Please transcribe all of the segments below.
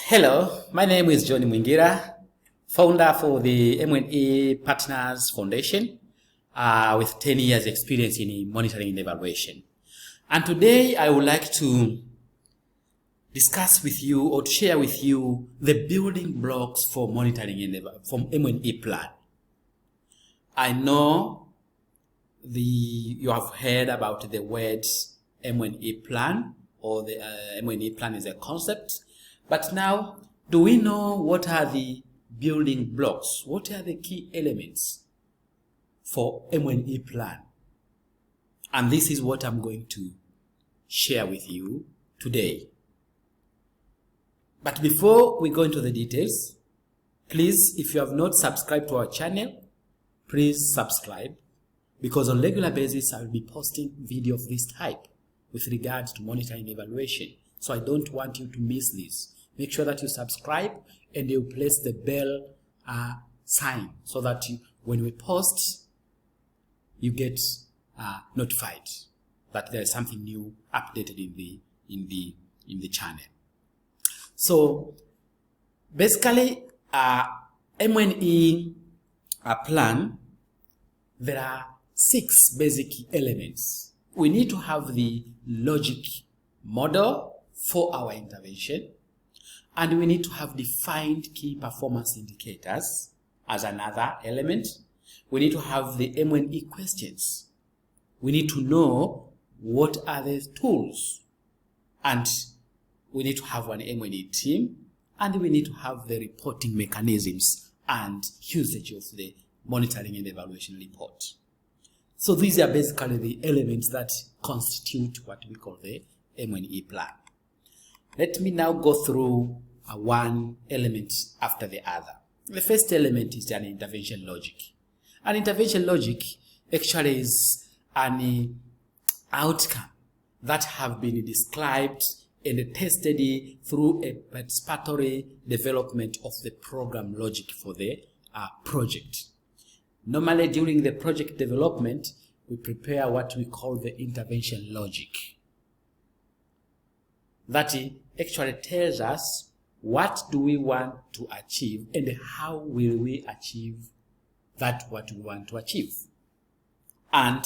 Hello, my name is Johnny Mwingira, founder for the M&E Partners Foundation with 10 years experience in monitoring and evaluation. And today I would like to discuss with you or to share with you the building blocks for monitoring and from M&E plan. I know you have heard about the words M&E plan, or the M&E plan is a concept. But now, do we know what are the building blocks? What are the key elements for M&E plan? And this is what I'm going to share with you today. But before we go into the details, please, if you have not subscribed to our channel, please subscribe, because on a regular basis I will be posting video of this type with regards to monitoring and evaluation. So I don't want you to miss this. Make sure that you subscribe and you place the bell sign so that when we post, you get notified that there is something new updated in the channel. So basically, M&E plan, there are 6 basic elements. We need to have the logic model for our intervention. And we need to have defined key performance indicators as another element. We need to have the M&E questions. We need to know what are the tools. And we need to have an M&E team. And we need to have the reporting mechanisms and usage of the monitoring and evaluation report. So these are basically the elements that constitute what we call the M&E plan. Let me now go through one element after the other. The first element is an intervention logic. An intervention logic actually is an outcome that have been described and tested through a participatory development of the program logic for the project. Normally during the project development, we prepare what we call the intervention logic. That actually tells us what do we want to achieve and how will we achieve that what we want to achieve. And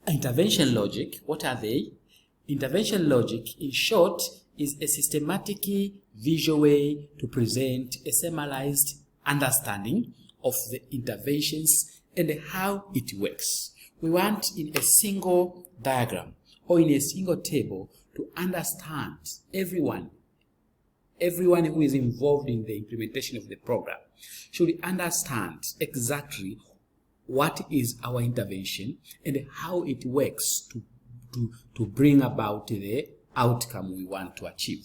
intervention logic, what are they? Intervention logic, in short, is a systematic visual way to present a summarized understanding of the interventions and how it works. We want in a single diagram or in a single table to understand everyone who is involved in the implementation of the program should understand exactly what is our intervention and how it works to bring about the outcome we want to achieve.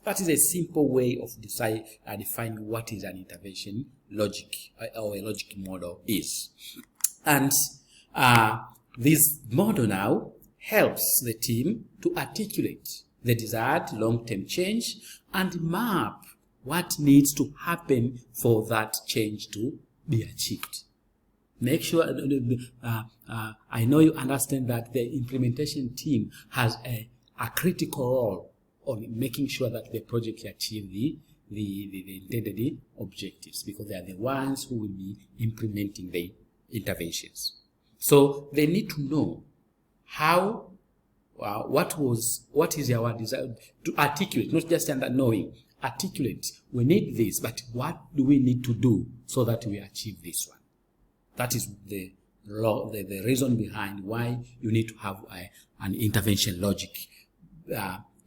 That is a simple way of defining what is an intervention logic or a logic model is. And this model now helps the team to articulate the desired long-term change and map what needs to happen for that change to be achieved. Make sure, I know you understand that the implementation team has a critical role on making sure that the project achieve the intended objectives, because they are the ones who will be implementing the interventions. So they need to know how, what is our desire to articulate, not just under knowing, articulate, we need this, but what do we need to do so that we achieve this one? That is the reason behind why you need to have an intervention logic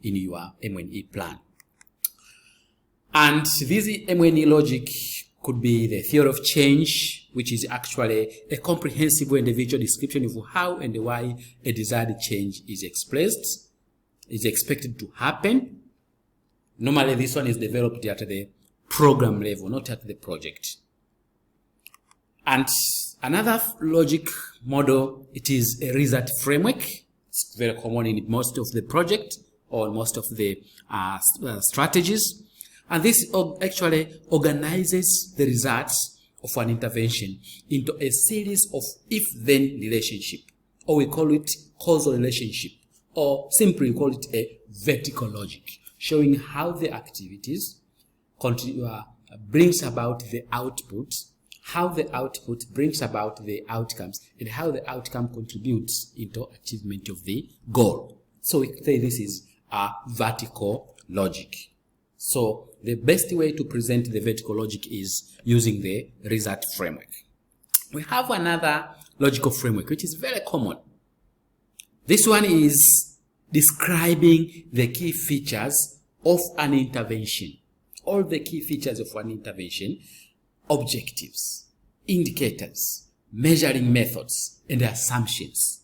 in your M&E plan. And this M&E logic could be the theory of change, which is actually a comprehensive and visual description of how and why a desired change is expressed, is expected to happen. Normally, this one is developed at the program level, not at the project. And another logic model, it is a result framework. It's very common in most of the project or most of the strategies. And this actually organizes the results of an intervention into a series of if-then relationship, or we call it causal relationship, or simply we call it a vertical logic. showing how the activities brings about the output, how the output brings about the outcomes, and how the outcome contributes into achievement of the goal. So we say this is a vertical logic. So the best way to present the vertical logic is using the result framework. We have another logical framework which is very common. This one is describing the key features of an intervention. All the key features of an intervention, objectives, indicators, measuring methods, and assumptions.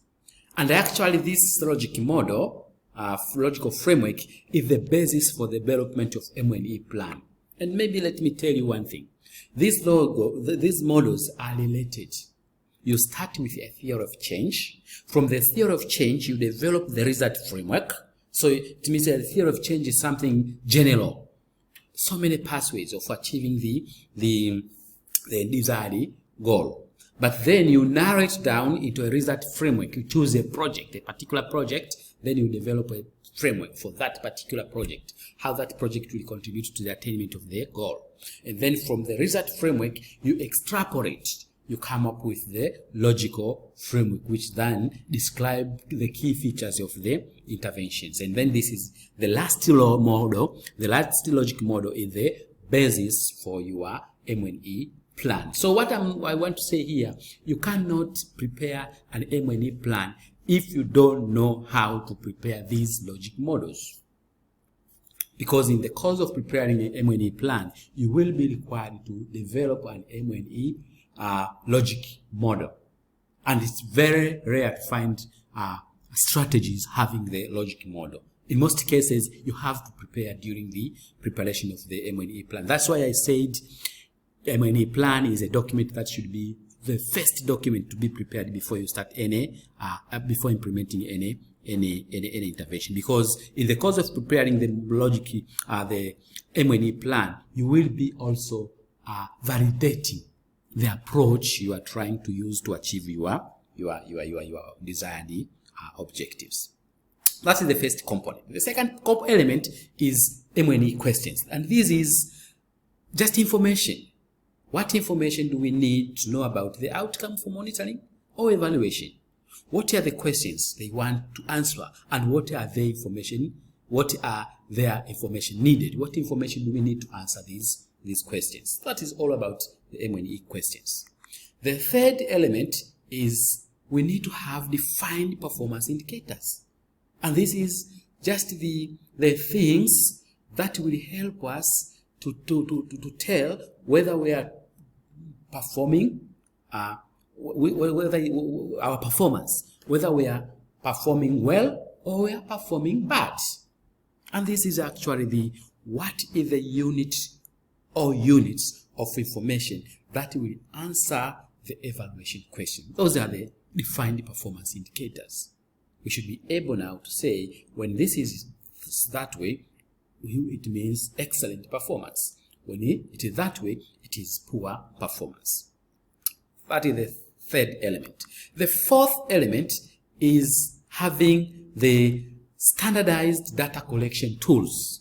And actually this logic model, logical framework, is the basis for the development of M&E plan. And maybe let me tell you one thing. These models are related. You start with a theory of change. From the theory of change, you develop the result framework. So it means that the theory of change is something general. So many pathways of achieving the desired goal. But then you narrow it down into a result framework. You choose a project, a particular project, then you develop a framework for that particular project, how that project will contribute to the attainment of their goal. And then from the result framework, you extrapolate. You come up with the logical framework, which then describe the key features of the interventions. And then this is the last model. The last logic model is the basis for your M&E plan. So what I want to say here, you cannot prepare an M&E plan if you don't know how to prepare these logic models. Because in the course of preparing an M&E plan, you will be required to develop an M&E logic model. And it's very rare to find strategies having the logic model. In most cases, you have to prepare during the preparation of the M&E plan. That's why I said M&E plan is a document that should be the first document to be prepared before you start before implementing any intervention. Because in the course of preparing the logic, the M&E plan, you will be also validating the approach you are trying to use to achieve your desired objectives. That is the first component. The second element is M&E questions, and this is just information. What information do we need to know about the outcome for monitoring or evaluation? What are the questions they want to answer, and what are their information needed? What information do we need to answer these questions? That is all about the M&E questions. The third element is we need to have defined performance indicators. And this is just the things that will help us to tell whether we are performing, whether our performance, whether we are performing well or we are performing bad. And this is actually what is the unit or units of information that will answer the evaluation question. Those are the defined performance indicators. We should be able now to say when this is that way, it means excellent performance. When it is that way, it is poor performance. That is the third element. The fourth element is having the standardized data collection tools.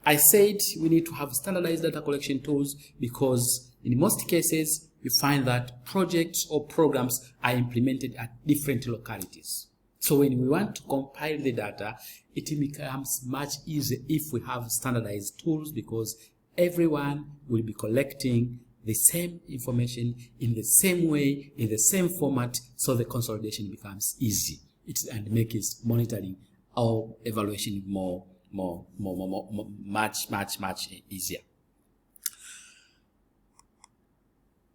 I said we need to have standardized data collection tools because in most cases you find that projects or programs are implemented at different localities. So when we want to compile the data, it becomes much easier if we have standardized tools because everyone will be collecting the same information in the same way, in the same format, so the consolidation becomes easy. And makes monitoring or evaluation much easier.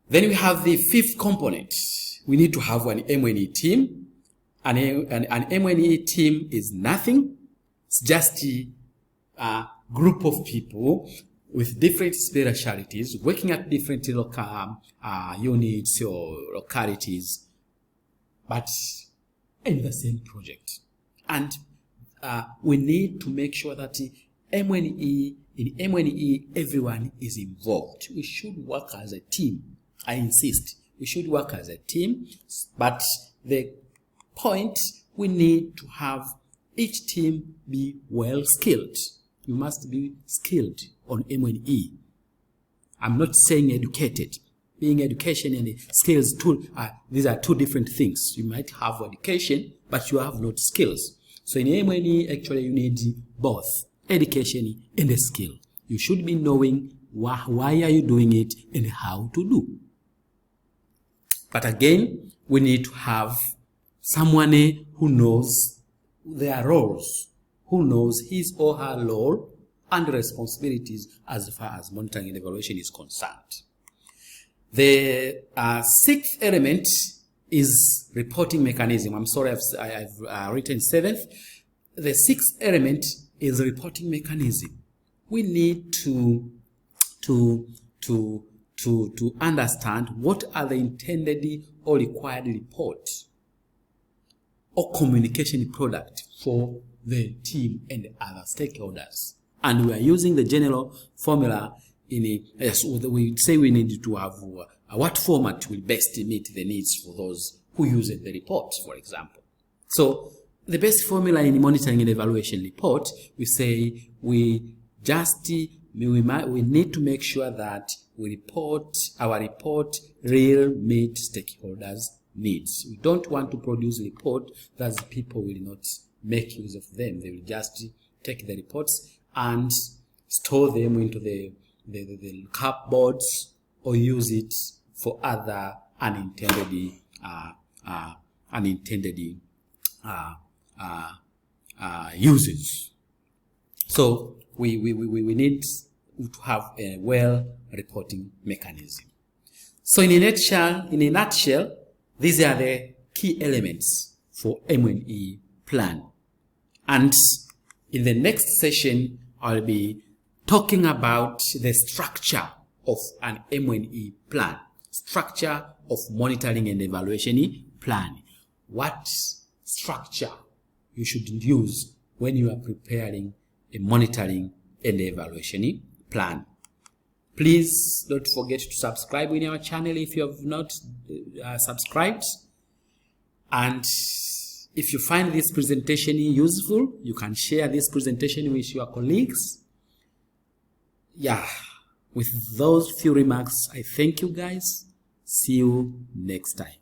Then we have the fifth component. We need to have an M&E team. An M&E team is nothing. It's just a group of people with different specialties working at different local units or localities, but in the same project. And we need to make sure that in M&E, everyone is involved. We should work as a team. I insist. We should work as a team, but the point, we need to have each team be well skilled. You must be skilled on M&E. I'm not saying educated. Being education and skills, these are two different things. You might have education, but you have not skills. So in M&E, actually, you need both education and a skill. You should be knowing why are you doing it and how to do. But again, we need to have someone who knows their roles, who knows his or her role and responsibilities as far as monitoring and evaluation is concerned. The sixth element is reporting mechanism. I'm sorry, I've written seventh. The sixth element is reporting mechanism. We need to understand what are the intended or required report or communication product for the team and other stakeholders. And we are using the general formula we say we need to have what format will best meet the needs for those who use the report, for example. So the best formula in monitoring and evaluation report, we say we need to make sure that our report really meet stakeholders' needs. We don't want to produce a report that people will not make use of them. They will just take the reports and store them into the cupboards or use it for other unintended uses. So we need to have a well reporting mechanism. So in a nutshell, these are the key elements for M&E plan. And in the next session, I'll be talking about the structure of an M&E plan, structure of monitoring and evaluation plan. What structure you should use when you are preparing a monitoring and evaluation plan. Please don't forget to subscribe in our channel if you have not subscribed. And if you find this presentation useful, you can share this presentation with your colleagues. Yeah, with those few remarks, I thank you guys. See you next time.